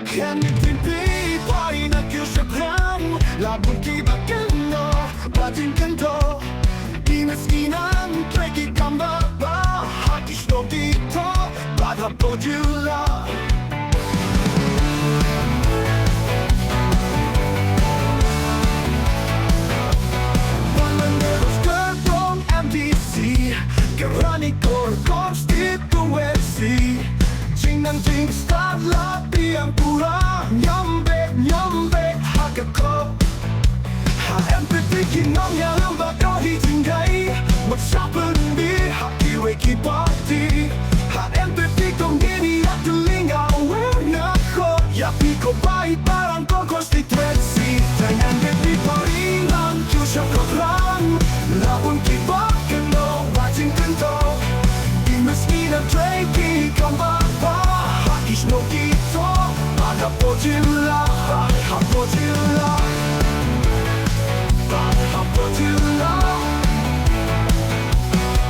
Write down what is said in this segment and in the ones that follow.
NPP party na kiusapan Labon kibakeno Batin kanto Inaskinan Treki kambaba Hakish no dito Bada podula Ranikor Constituency Jing start labi ang pura Nyambek hakako NPP kinongyalang bakohi tingay Magsapan bi hakiwe kipati NPP kong gini at tulingaw nako Yapi ko bayi parang ko constituency NPP pa rin ang kyusya ko lang Labon kibakeno Batin kanto Inaskinan treki kambaba Hakish no dito Bada podula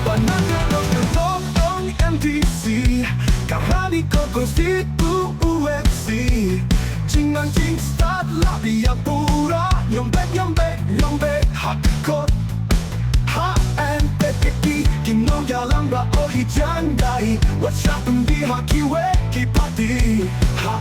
Panangalog ng lobong MDC Ranikor Constituency Jing start labi ang pura Nyambek hakakot NPP kinongyalang ba o hijandai WhatsApp hindi hakiwe kipati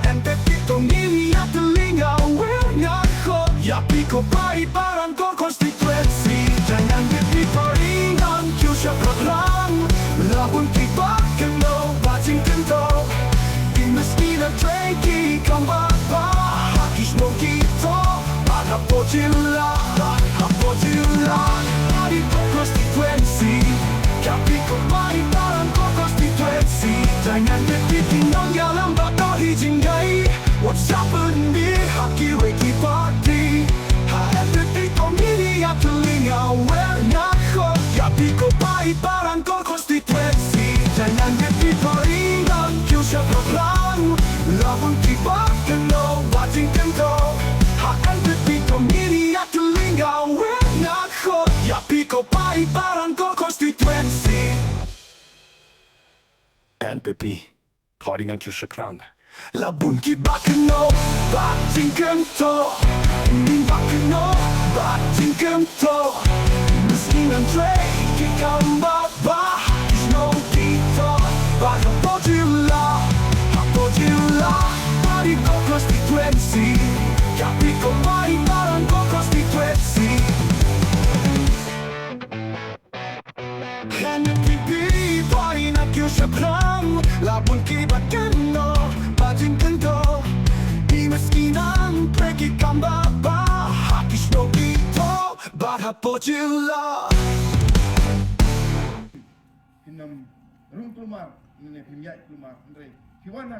NPP tong nili at tulingaw ngako Yapi ko bayi parang ko constituency NPP pa rin ang kyusya program Labon kibakeno bating kanto Inaskinan treki kambaba Hakish no gito Bada podula Constituency Yapi ko bayi parang ko constituency NPP kinongyalang ba o hijingay WhatsAppen di hakiwe kipati NPP kong nili at tulingaw ngako Yapi ko bayi parang ko constituency NPP pa rin ang kyusya program Labon kibakeno bating kanto NPP kong nili at tulingaw ngako Yapi ko bayi parang ko constituency NPP party ng kyusya crown Labon kibakeno bating kanto Bakeno bating kanto Inaskinan treki kambaba Hakish no dito Bada podula Ranikor Constituency Yapi ko bayi parang ko constituency NPP party na kiusapan Labon kibakeno bating kanto Inaskinan treki kambaba Hakish no dito Bada podula Hinam rung plumar, ini pimjak plumar, Andre. Kiwana